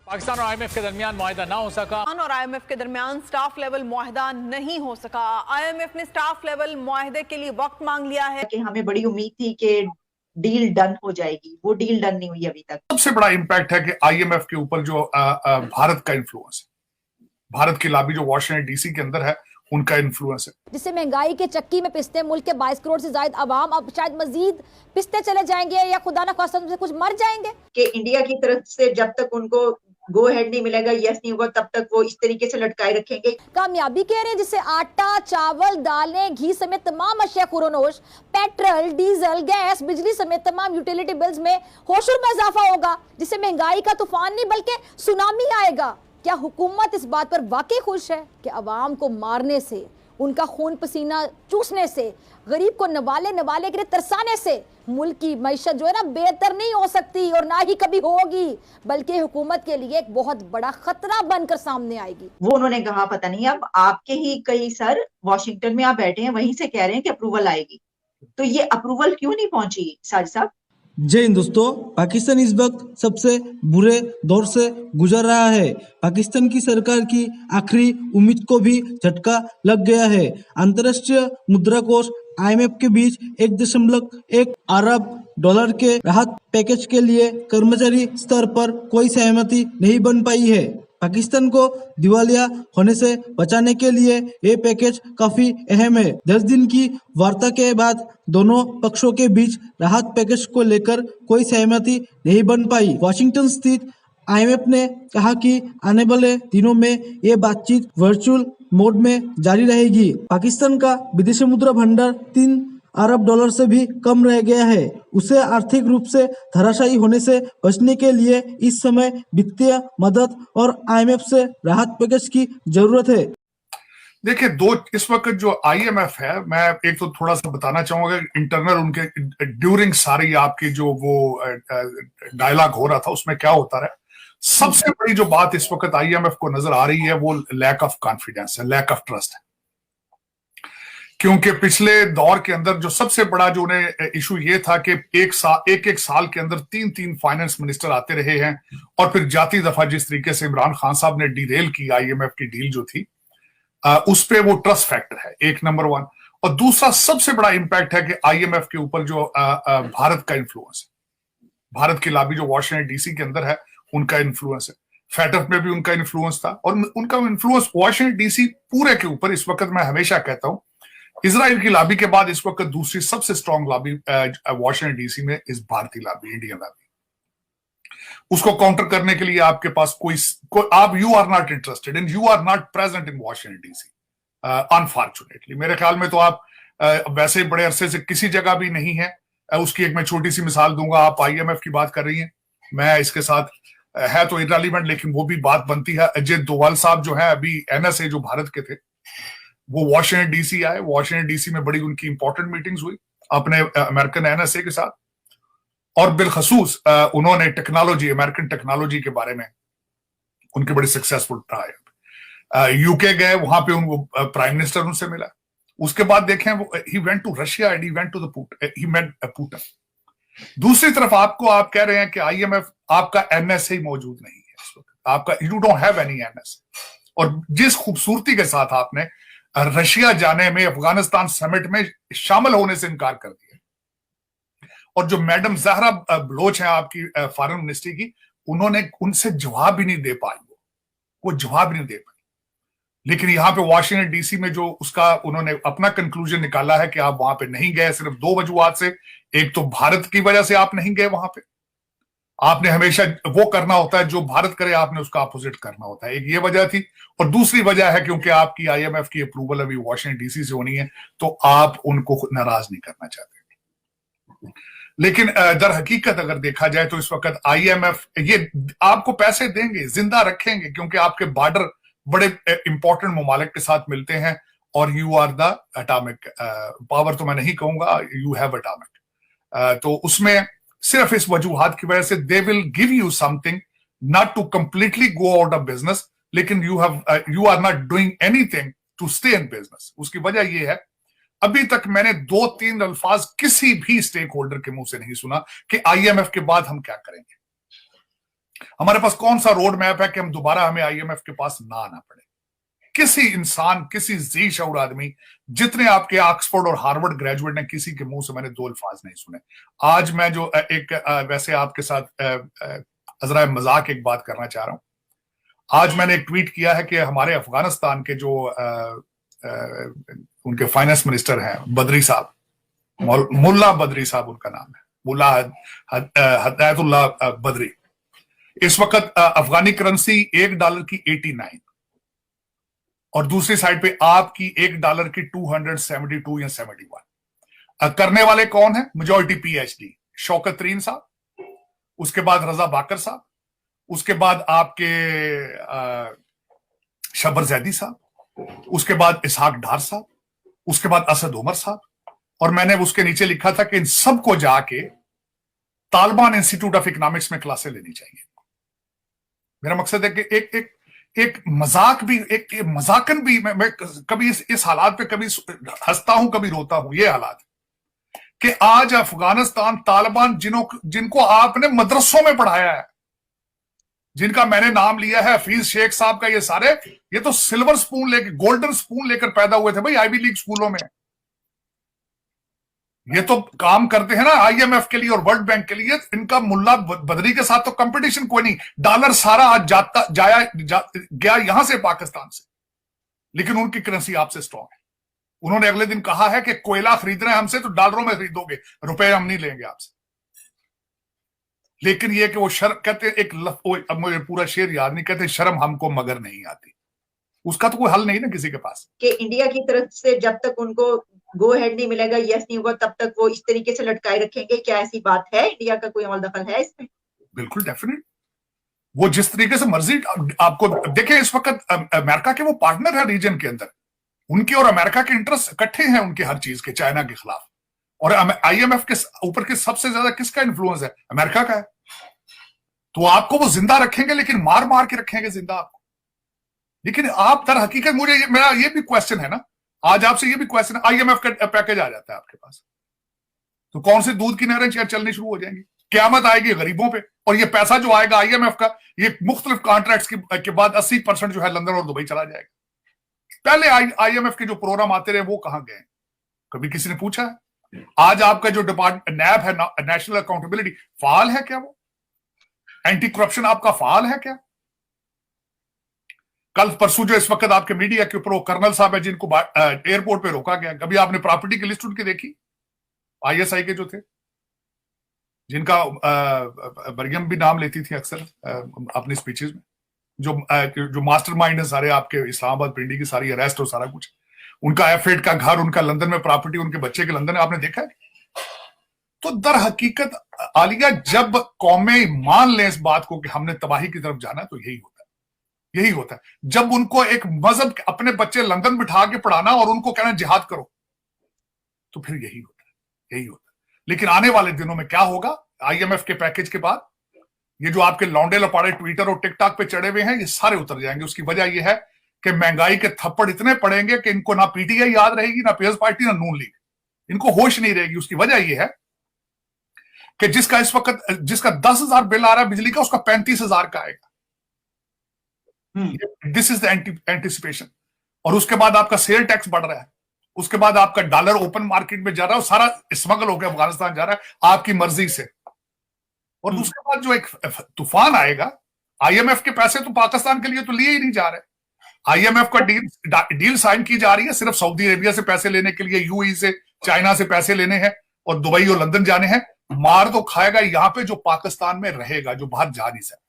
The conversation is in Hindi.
पाकिस्तान और आईएमएफ के दरमियान मुआहिदा ना हो सका। और आईएमएफ के दरमियान स्टाफ लेवल मुआहिदा नहीं हो सका। आईएमएफ ने स्टाफ लेवल मुआहिदे के लिए वक्त मांग लिया है। कि हमें बड़ी उम्मीद थी कि डील डन हो जाएगी, वो डील डन नहीं हुई अभी तक। सबसे बड़ा इंपैक्ट है कि आईएमएफ के ऊपर जो भारत का इन्फ्लुएंस है, भारत की लॉबी जो वॉशिंगटन डीसी के अंदर है, उनका इन्फ्लुएंस है, जिससे महंगाई के चक्की में पिसते मुल्क के 22 करोड़ से ज्यादा आवाम अब शायद मजीद पिसते चले जाएंगे या खुदा ना खास्ता उनसे कुछ मर जाएंगे। कि इंडिया की तरफ से जब तक उनको गो हेड नहीं मिलेगा, यस नहीं होगा, तब तक वो इस तरीके से लटकाए रखेंगे। कामयाबी कह रहे हैं जिससे आटा, चावल, दालें, घी समेत तमाम अशिया खुरोनोश, पेट्रोल, डीजल, गैस, बिजली समेत तमाम यूटिलिटी बिल्स में होशुर में इजाफा होगा, जिससे महंगाई का तूफान नहीं बल्कि सुनामी आएगा। क्या हुकूमत इस बात पर वाकई खुश है कि अवाम को मारने से, उनका खून पसीना चूसने से, गरीब को नवाले नवाले के लिए तरसाने से मुल्क की मईशत जो है ना बेहतर नहीं हो सकती और ना ही कभी होगी, बल्कि हुकूमत के लिए एक बहुत बड़ा खतरा बनकर सामने आएगी। वो उन्होंने कहा पता नहीं, अब आपके ही कई सर वॉशिंगटन में आप बैठे हैं, वहीं से कह रहे हैं कि अप्रूवल आएगी, तो ये अप्रूवल क्यों नहीं पहुंची साजिद साहब? जय हिंद दोस्तों, पाकिस्तान इस वक्त सबसे बुरे दौर से गुजर रहा है। पाकिस्तान की सरकार की आखिरी उम्मीद को भी झटका लग गया है। अंतर्राष्ट्रीय मुद्रा कोष आईएमएफ के बीच 1.1 अरब डॉलर के राहत पैकेज के लिए कर्मचारी स्तर पर कोई सहमति नहीं बन पाई है। पाकिस्तान को दिवालिया होने से बचाने के लिए ये पैकेज काफी अहम है। 10 दिन की वार्ता के बाद दोनों पक्षों के बीच राहत पैकेज को लेकर कोई सहमति नहीं बन पाई। वाशिंगटन स्थित आईएमएफ ने कहा कि आने वाले दिनों में ये बातचीत वर्चुअल मोड में जारी रहेगी। पाकिस्तान का विदेशी मुद्रा भंडार 3 अरब डॉलर से भी कम रह गया है। उसे आर्थिक रूप से धराशायी होने से बचने के लिए इस समय वित्तीय मदद और आईएमएफ से राहत पैकेज की जरूरत है। देखिए, दो इस वक्त जो आईएमएफ है, मैं एक तो थोड़ा सा बताना चाहूंगा, इंटरनल उनके ड्यूरिंग सारी आपकी जो वो डायलॉग हो रहा था उसमें क्या होता रहा। सबसे बड़ी जो बात इस वक्त आईएमएफ को नजर आ रही है वो लैक ऑफ कॉन्फिडेंस है, लैक ऑफ ट्रस्ट है। क्योंकि पिछले दौर के अंदर जो सबसे बड़ा जो उन्हें इशू ये था कि एक साल के अंदर 3 फाइनेंस मिनिस्टर आते रहे हैं, और फिर जाती दफा जिस तरीके से इमरान खान साहब ने डीरेल की आईएमएफ की डील जो थी, उस पे वो ट्रस्ट फैक्टर है एक नंबर 1। और दूसरा सबसे बड़ा इंपैक्ट है कि आईएमएफ के ऊपर जो भारत का इन्फ्लुएंस है, भारत की लॉबी जो वॉशिंगटन डीसी के अंदर है, उनका इन्फ्लुएंस है। फैटफ में भी उनका इन्फ्लुएंस था, और उनका इन्फ्लुएंस वॉशिंगटन डीसी पूरे के ऊपर इस वक्त, मैं हमेशा कहता हूं, इजराइल की लॉबी के बाद इस वक्त दूसरी सबसे स्ट्रांग लॉबी वॉशिंगटन डीसी में इस भारतीय लॉबी, इंडियन लॉबी। उसको काउंटर करने के लिए आपके पास आप you are not interested and you are not present in Washington DC, unfortunately. मेरे ख्याल में तो आप वैसे बड़े अरसे से किसी जगह भी नहीं है। उसकी एक मैं छोटी सी मिसाल दूंगा। आप आईएमएफ की बात कर रही हैं, मैं इसके साथ है तो इररिलेवेंट, लेकिन वो भी बात बनती है। अजय डोवाल साहब जो है अभी एनएसए जो भारत के थे, वो वॉशिंगटन डीसी आए। वॉशिंगटन डीसी में बड़ी उनकी इंपॉर्टेंट मीटिंग्स हुई अपने अमेरिकन एनएसए के साथ, और बिलखसूस उन्होंने टेक्नोलॉजी, अमेरिकन टेक्नोलॉजी के बारे में उनके बड़ी सक्सेसफुल रहा है। यूके गए, वहां पे उनको प्राइम मिनिस्टर उनसे मिला। उसके बाद देखें he went to Russia and he went to he met Putin. दूसरी तरफ आप कह रहे हैं कि आईएमएफ, आपका एनएसए मौजूद नहीं है इस वक्त, आपका you don't have any NSA. और जिस खूबसूरती के साथ आपने रशिया जाने में, अफगानिस्तान समिट में शामिल होने से इनकार कर दिया, और जो मैडम जहरा बलोच हैं आपकी फॉरेन मिनिस्ट्री की, उन्होंने उनसे जवाब भी नहीं दे पाई, वो जवाब नहीं दे पाई। लेकिन यहां पे वॉशिंगटन डीसी में जो उसका उन्होंने अपना कंक्लूजन निकाला है कि आप वहां पे नहीं गए सिर्फ 2 वजूहात से। एक तो भारत की वजह से आप नहीं गए वहां पे, आपने हमेशा वो करना होता है जो भारत करे, आपने उसका अपोजिट करना होता है, एक ये वजह थी। और दूसरी वजह है क्योंकि आपकी आईएमएफ की अप्रूवल अभी वॉशिंगटन डीसी से होनी है, तो आप उनको नाराज नहीं करना चाहते। लेकिन दर हकीकत अगर देखा जाए तो इस वक्त आईएमएफ ये आपको पैसे देंगे, जिंदा रखेंगे, क्योंकि आपके बॉर्डर बड़े इंपॉर्टेंट ममालिक के साथ मिलते हैं, और you are the atomic power, तो मैं नहीं कहूंगा, यू हैव एटॉमिक। तो उसमें सिर्फ इस वजूहात की वजह से they will give you something, not to completely go out of business, लेकिन you are not doing anything to stay in business. उसकी वजह यह है, अभी तक मैंने 2-3 अल्फाज किसी भी स्टेक होल्डर के मुंह से नहीं सुना कि आईएमएफ के बाद हम क्या करेंगे। हमारे पास कौन सा रोड मैप है कि हम दोबारा हमें आईएमएफ के पास ना आना पड़े? किसी इंसान, किसी जी शऊर आदमी, जितने आपके ऑक्सफोर्ड और हार्वर्ड ग्रेजुएट ने, किसी के मुंह से मैंने दो अल्फाज नहीं सुने। आज मैं जो वैसे आपके साथ अजरा मजाक एक बात करना चाह रहा हूं। आज मैंने एक ट्वीट किया है कि हमारे अफगानिस्तान के जो उनके फाइनेंस मिनिस्टर हैं, बदरी साहब, मुल्ला बदरी साहब उनका नाम है, मुल्ला हदायतुल्लाह बदरी, इस वक्त अफगानी करेंसी $1 की 89 और दूसरी साइड पे आपकी $1 की 272 या 71। करने वाले कौन है? मेजॉरिटी पीएचडी, शौकत तरीन साहब, उसके बाद रजा बाकर साहब, उसके बाद आपके शबर जैदी साहब, उसके बाद इसहाक डार साहब, उसके बाद असद उमर साहब। और मैंने उसके नीचे लिखा था कि इन सबको जाके तालिबान इंस्टीट्यूट ऑफ इकोनॉमिक्स में क्लासें लेनी चाहिए। मेरा मकसद है कि एक मजाक भी, एक मजाकन भी, मैं कभी इस हालात पे कभी हंसता हूं, कभी रोता हूं। ये हालात कि आज अफगानिस्तान तालिबान जिनको आपने मदरसों में पढ़ाया है, जिनका मैंने नाम लिया है, हफीज शेख साहब का, ये सारे, ये तो सिल्वर स्पून लेकर, गोल्डन स्पून लेकर पैदा हुए थे भाई आईवी लीग स्कूलों में। ये तो काम करते हैं ना आईएमएफ के लिए और वर्ल्ड बैंक के लिए। इनका मुल्ला बदरी के साथ तो कंपटीशन कोई नहीं। डॉलर सारा आज गया यहां से, पाकिस्तान से, लेकिन उनकी करेंसी आपसे स्ट्रॉन्ग है। उन्होंने अगले दिन कहा है कि कोयला खरीदना है हमसे तो डॉलरों में खरीदोगे, रुपए हम नहीं लेंगे आपसे। लेकिन ये कि वो शर्म कहते, अब मुझे पूरा शेर याद नहीं, कहते शर्म हमको मगर नहीं आती। उसका तो कोई हल नहीं ना किसी के पास, कि इंडिया की तरफ से जब तक उनको गो हेड नहीं मिलेगा, यस नहीं होगा, तब तक वो इस तरीके से लटकाए रखेंगे। क्या ऐसी बात है? इंडिया का कोई अमल दखल है इसमें? बिल्कुल डेफिनेट। वो जिस तरीके से मर्जी आपको देखें, इस वक्त अमेरिका के वो पार्टनर है रीजन के अंदर, उनके और अमेरिका के इंटरेस्ट इकट्ठे हैं उनके हर चीज के, चाइना के खिलाफ। और आईएमएफ के ऊपर के सबसे ज्यादा किसका इन्फ्लुएंस है? अमेरिका का है। तो आपको वो जिंदा रखेंगे, लेकिन मार मार के रखेंगे जिंदा आपको। लेकिन आप दर हकीकत, मेरा ये भी क्वेश्चन है ना, आज आपसे ये भी क्वेश्चन है, आईएमएफ का पैकेज आ जाता है आपके पास, तो कौन से दूध की नहरें चलनी शुरू हो जाएंगी? क़यामत आएगी गरीबों पे। और ये पैसा जो आएगा आईएमएफ का, ये मुख्तलिफ कॉन्ट्रैक्ट्स के बाद 80% जो है लंदन और दुबई चला जाएगा। पहले आईएमएफ के जो प्रोग्राम आते रहे वो कहां गए? कभी किसी ने पूछा है? आज आपका जो डिपार्टमेंट नैब है, नेशनल अकाउंटेबिलिटी, फाल है क्या? वो एंटी करप्शन आपका फाल है क्या? कल परसों जो इस वक्त आपके मीडिया के ऊपर वो कर्नल साहब है जिनको एयरपोर्ट पे रोका गया, कभी आपने प्रॉपर्टी की लिस्ट उनकी देखी? आईएसआई के जो थे, जिनका मरियम भी नाम लेती थी अक्सर अपनी स्पीचेस में, जो मास्टरमाइंड है सारे आपके इस्लामाबाद पिंडी की सारी अरेस्ट और सारा कुछ, उनका एफेड का घर, उनका लंदन में प्रॉपर्टी, उनके बच्चे के लंदन में, आपने देखा है? तो दर हकीकत आलिया, जब कौमें मान लें इस बात को कि हमने तबाही की तरफ जाना है, तो यही होता है। जब उनको एक मजहब, अपने बच्चे लंदन बिठा के पढ़ाना और उनको कहना जिहाद करो, तो फिर यही होता है। लेकिन आने वाले दिनों में क्या होगा? आईएमएफ के पैकेज के बाद ये जो आपके लौंडे लपाड़े ट्विटर और टिकटॉक पे चढ़े हुए हैं, ये सारे उतर जाएंगे। उसकी वजह यह है कि महंगाई के थप्पड़ इतने पड़ेंगे कि इनको ना पीटीआई याद रहेगी, ना पीपल्स पार्टी, ना नून लीग, इनको होश नहीं रहेगी। उसकी वजह यह है कि जिसका 10,000 बिल आ रहा है बिजली का, उसका 35,000 का आएगा। This is the anticipation. और उसके बाद आपका सेल टैक्स बढ़ रहा है, उसके बाद आपका डॉलर ओपन मार्केट में जा रहा है, और सारा स्मगल होकर अफगानिस्तान जा रहा है आपकी मर्जी से। और उसके बाद जो एक तूफान आएगा, आईएमएफ के पैसे तो पाकिस्तान के लिए तो लिए ही नहीं जा रहे। आईएमएफ का डील साइन की जा रही है सिर्फ सऊदी अरेबिया से पैसे लेने के लिए, यूएई से, चाइना से पैसे लेने हैं, और दुबई और लंदन जाने हैं। मार तो खाएगा यहां पे जो पाकिस्तान में रहेगा, जो बाहर जा नहीं सकता।